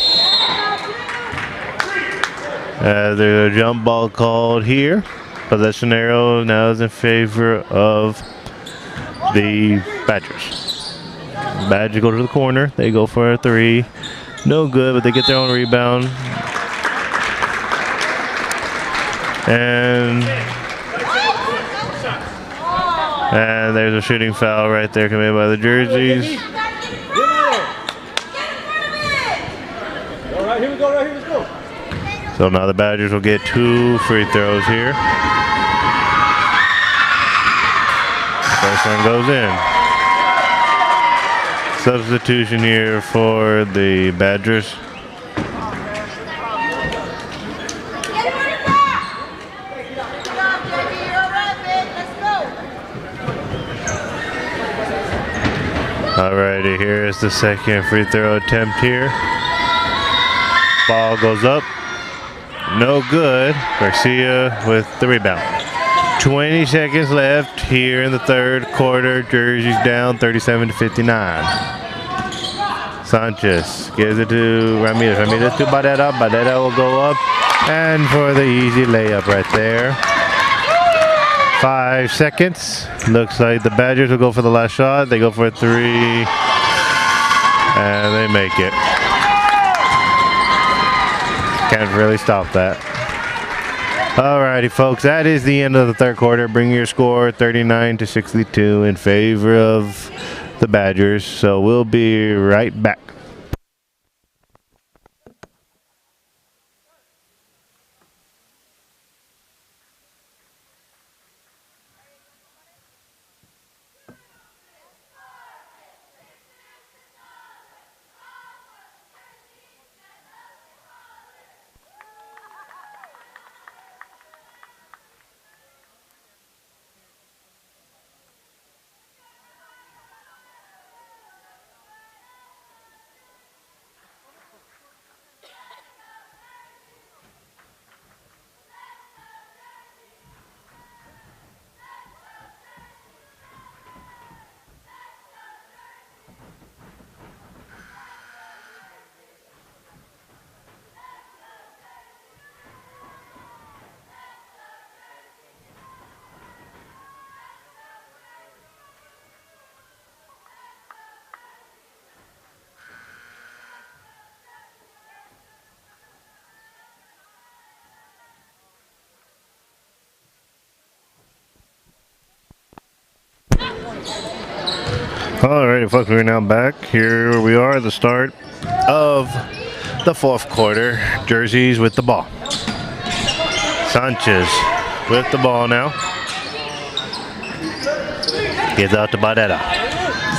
There's a jump ball called here. Possession arrow now is in favor of the Badgers. Badgers go to the corner. They go for a three. No good, but they get their own rebound. And there's a shooting foul right there committed by the Jerseys. All right, here we go, right here, let's go. So now the Badgers will get 2 free throws here. First one goes in. Substitution here for the Badgers. Alrighty, here is the second free throw attempt here. Ball goes up. No good. Garcia with the rebound. 20 seconds left here in the third quarter. Jersey's down 37-59. Sanchez gives it to Ramirez. Ramirez to Barrera. Barrera will go up. And for the easy layup right there. 5 seconds. Looks like the Badgers will go for the last shot. They go for a three. And they make it. Can't really stop that. Alrighty, folks. That is the end of the third quarter. Bring your score 39-62 in favor of the Badgers. So we'll be right back. Alrighty, folks, we're now back. Here we are at the start of the fourth quarter. Jerseys with the ball. Sanchez with the ball now. Gets out to Barrera.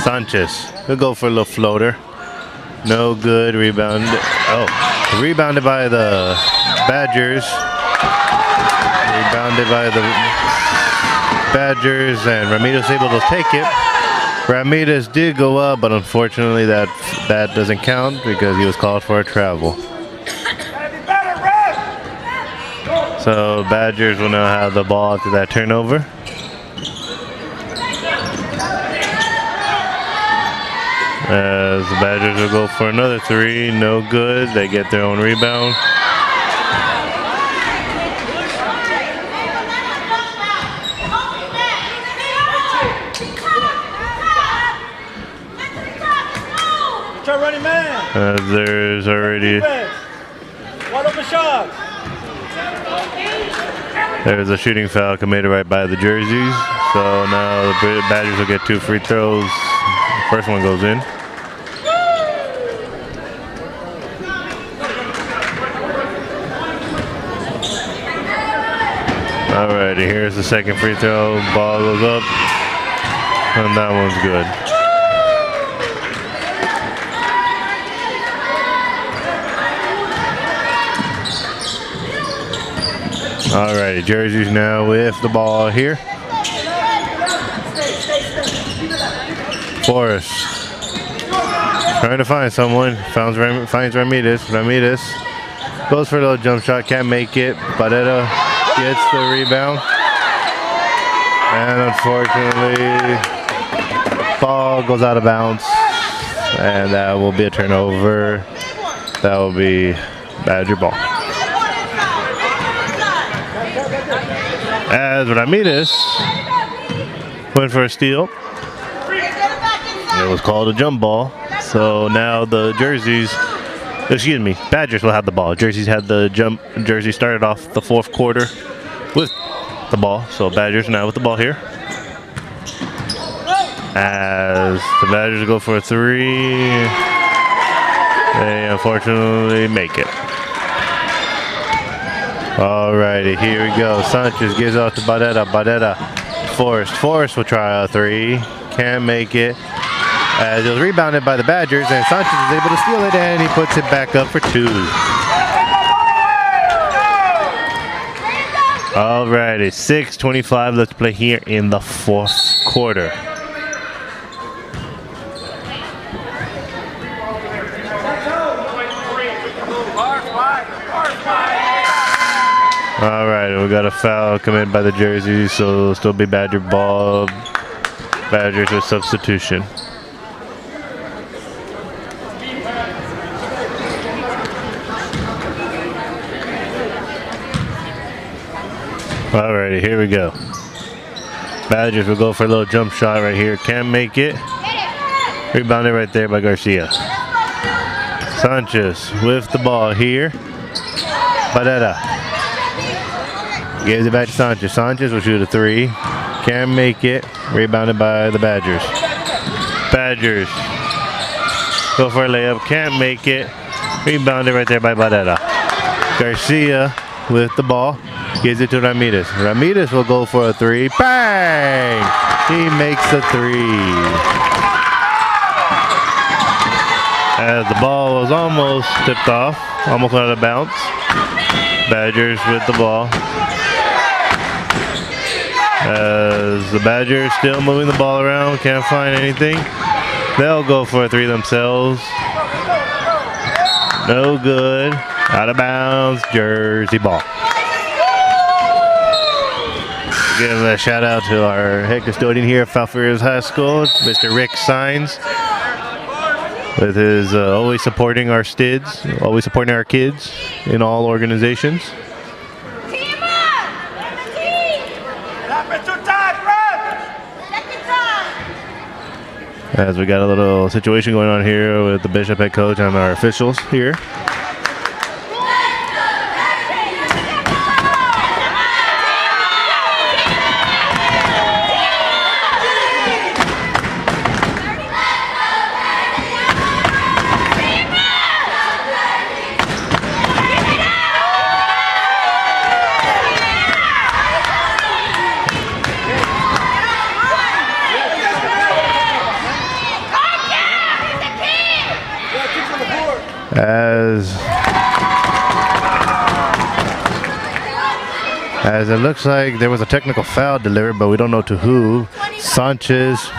Sanchez will go for a little floater. No good. Rebound. Oh, rebounded by the Badgers. Rebounded by the Badgers, and Ramirez able to take it. Ramirez did go up, but unfortunately that doesn't count because he was called for a travel. So Badgers will now have the ball after that turnover. As the Badgers will go for another three, no good. They get their own rebound. There's already there's a shooting foul committed right by the Jerseys. So now the Badgers will get 2 free throws. The first one goes in. Alrighty, here's the second free throw. Ball goes up, and that one's good. Alrighty, Jersey's now with the ball here. Forrest trying to find someone. Finds Ramirez. Ramirez goes for a little jump shot, can't make it. Barrera gets the rebound, and unfortunately, ball goes out of bounds, and that will be a turnover. That will be Badger ball. As Ramirez went for a steal, it was called a jump ball. So now the Badgers will have the ball. Jersey's had the jump. Jersey started off the fourth quarter with the ball. So Badgers now with the ball here. As the Badgers go for a three, they unfortunately make it. Alrighty, here we go. Sanchez gives out to Barrera. Barrera, Forrest will try a three. Can't make it. As it was rebounded by the Badgers, and Sanchez is able to steal it, and he puts it back up for two. Alrighty, 6:25 left to play here in the fourth quarter. Alright, we got a foul committed by the Jersey, so it'll still be Badger ball. Badgers with substitution. Alrighty, here we go. Badgers will go for a little jump shot right here. Can't make it. Rebounded right there by Garcia. Sanchez with the ball here. Barrera gives it back to Sanchez. Sanchez will shoot a three. Can't make it. Rebounded by the Badgers. Badgers go for a layup. Can't make it. Rebounded right there by Barrera. Garcia with the ball. Gives it to Ramirez. Ramirez will go for a three. Bang! He makes the three. As the ball was almost tipped off. Almost out of bounds. Badgers with the ball. As the Badgers still moving the ball around. Can't find anything. They'll go for a three themselves. No good. Out of bounds. Jersey ball. Give a shout out to our head custodian here at Falfurrias High School, Mr. Rick Sines, with his always supporting our STIDs, always supporting our kids in all organizations. Team up! Team! As we got a little situation going on here with the Bishop head coach and our officials here. As it looks like there was a technical foul delivered, but we don't know to who. Sanchez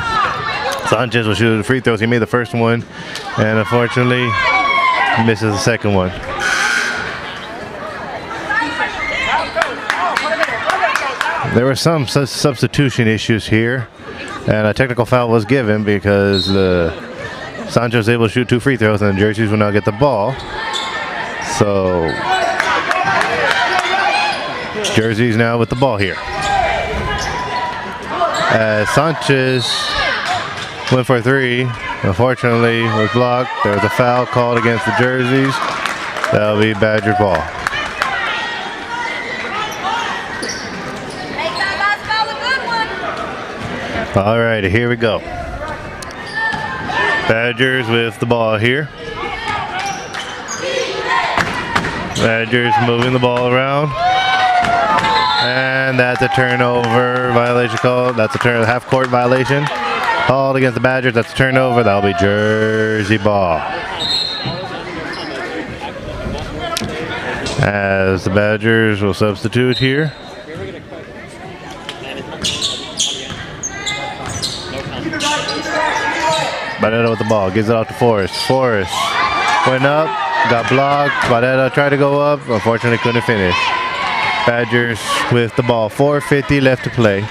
will shoot the free throws. He made the first one, and unfortunately misses the second one. There were some substitution issues here, and a technical foul was given because Sanchez was able to shoot two free throws, and the Jerseys will now get the ball. So Jersey's now with the ball here. Sanchez went for three. Unfortunately, was blocked. There was a foul called against the Jerseys. That'll be Badger ball. Make that last foul a good one. All right, here we go. Badgers with the ball here. Badgers moving the ball around. And that's a turnover violation called. That's a half court violation called against the Badgers. That's a turnover. That'll be Jersey ball. As the Badgers will substitute here. Barretta with the ball, gives it off to Forrest. Forrest went up, got blocked. Barretta tried to go up, unfortunately couldn't finish. Badgers with the ball, 4:50 left to play.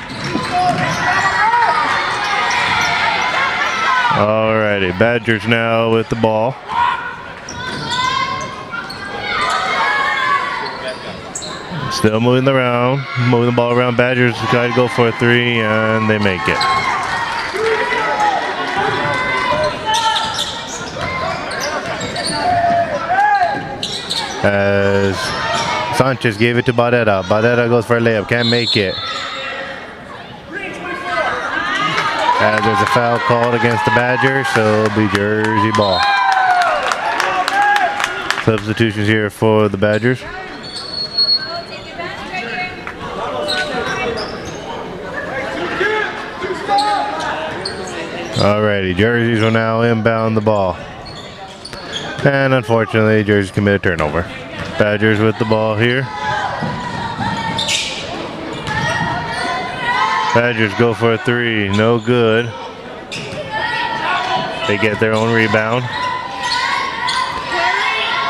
Alrighty, Badgers now with the ball. Still moving the ball around. Badgers try to go for a three, and they make it. As Sanchez gave it to Barretta. Barretta goes for a layup, can't make it. As there's a foul called against the Badgers, so it'll be Jersey ball. Substitutions here for the Badgers. Alrighty, Jerseys will now inbound the ball. And unfortunately, Jerseys commit a turnover. Badgers with the ball here. Badgers go for a three, no good. They get their own rebound.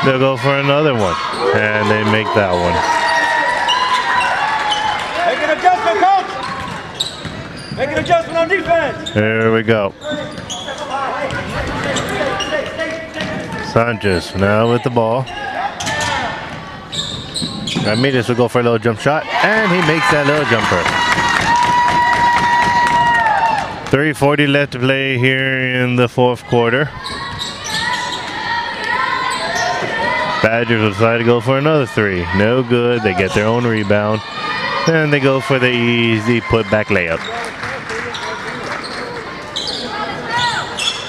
They'll go for another one, and they make that one. Make an adjustment, coach! Make an adjustment on defense! There we go. Sanchez now with the ball. Ramirez will go for a little jump shot, and he makes that little jumper. 3:40 left to play here in the fourth quarter. Badgers will decide to go for another three. No good. They get their own rebound, and they go for the easy putback layup.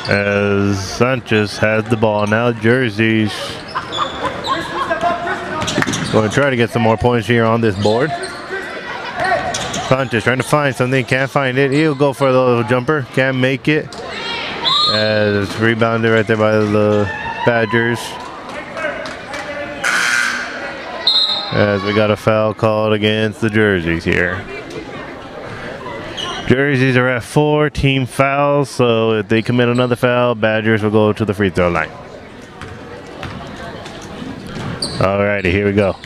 As Sanchez has the ball now, Jerseys going to try to get some more points here on this board. Sanchez trying to find something, can't find it. He'll go for a little jumper, can't make it. As rebounded right there by the Badgers. As we got a foul called against the Jerseys here. Jerseys are at 4 team fouls, so if they commit another foul, Badgers will go to the free throw line. Alrighty, here we go.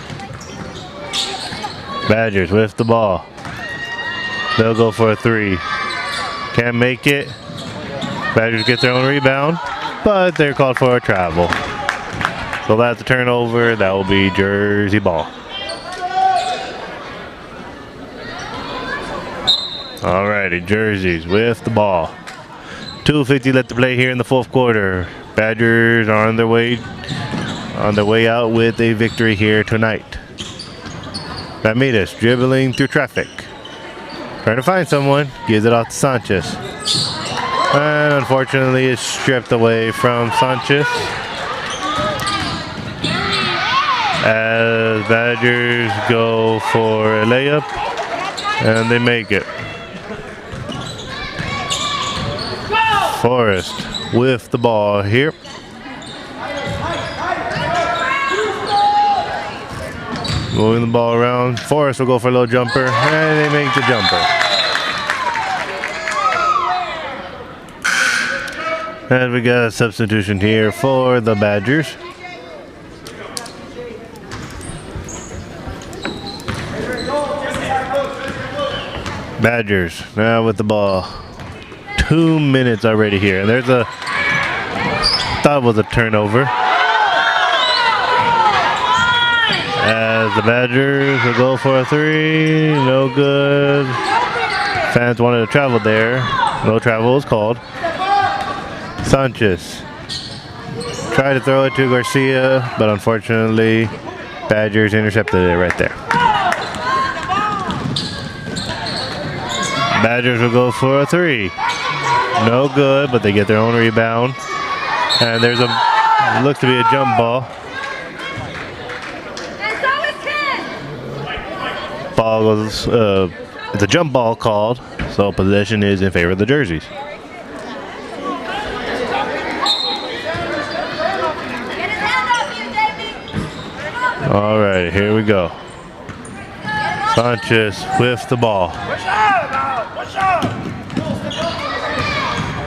Badgers with the ball. They'll go for a three. Can't make it. Badgers get their own rebound, but they're called for a travel. So that's a turnover. That will be Jersey ball. Alrighty, Jerseys with the ball. 2:50 left to play here in the fourth quarter. Badgers are on their way out with a victory here tonight. Ramirez dribbling through traffic. Trying to find someone, gives it off to Sanchez. And unfortunately it's stripped away from Sanchez. As Badgers go for a layup, and they make it. Forrest with the ball here. Moving the ball around. Forrest will go for a little jumper, and they make the jumper. And we got a substitution here for the Badgers. Badgers now with the ball. 2 minutes already here, and there's a, thought it was a turnover. As the Badgers will go for a three, no good. Fans wanted to travel there, no travel was called. Sanchez tried to throw it to Garcia, but unfortunately Badgers intercepted it right there. Badgers will go for a three. No good, but they get their own rebound. And there's a, looks to be a jump ball. Ball goes, it's a jump ball called, so possession is in favor of the Jerseys. Get his hand off you, Jamie. All right, here we go. Sanchez with the ball.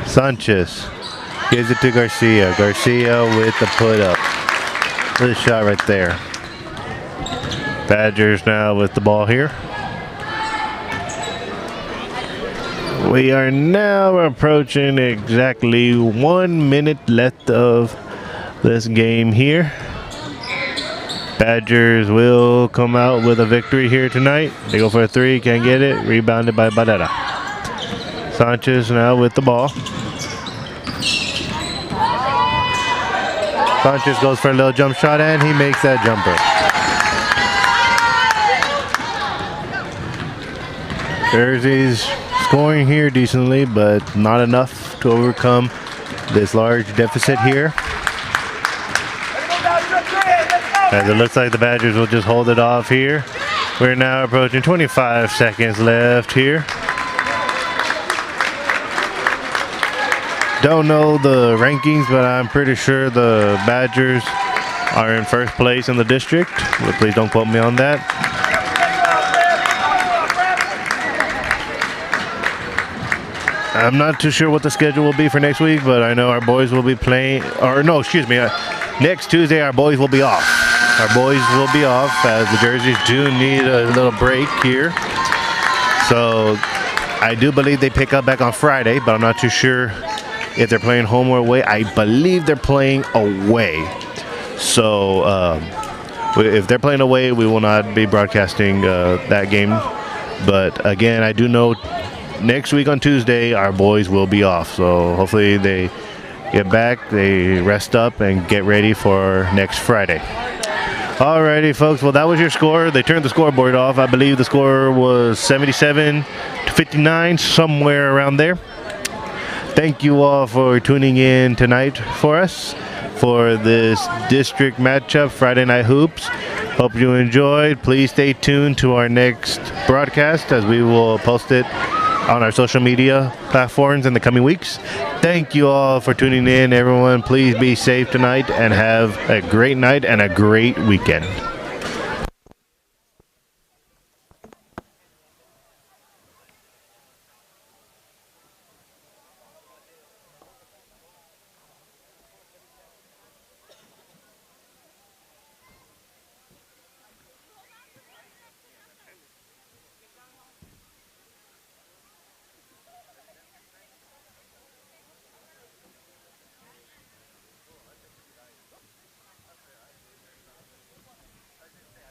Sanchez gives it to Garcia. Garcia with the put up. Good shot right there. Badgers now with the ball here. We are now approaching exactly 1 minute left of this game here. Badgers will come out with a victory here tonight. They go for a three, can't get it. Rebounded by Barrera. Sanchez now with the ball. Sanchez goes for a little jump shot and he makes that jumper. Jerseys scoring here decently, but not enough to overcome this large deficit here. As it looks like the Badgers will just hold it off here. We're now approaching 25 seconds left here. Don't know the rankings, but I'm pretty sure the Badgers are in first place in the district. But please don't quote me on that. I'm not too sure what the schedule will be for next week, but I know our boys will be playing, or no, excuse me, next Tuesday our boys will be off. Our boys will be off as the Jerseys do need a little break here. So I do believe they pick up back on Friday, but I'm not too sure if they're playing home or away. I believe they're playing away. So if they're playing away, we will not be broadcasting that game. But again, I do know next week on Tuesday, our boys will be off. So hopefully they get back, they rest up, and get ready for next Friday. Alrighty, folks. Well, that was your score. They turned the scoreboard off. I believe the score was 77-59, somewhere around there. Thank you all for tuning in tonight for us for this district matchup, Friday Night Hoops. Hope you enjoyed. Please stay tuned to our next broadcast as we will post it on our social media platforms in the coming weeks. Thank you all for tuning in, everyone. Please be safe tonight and have a great night and a great weekend.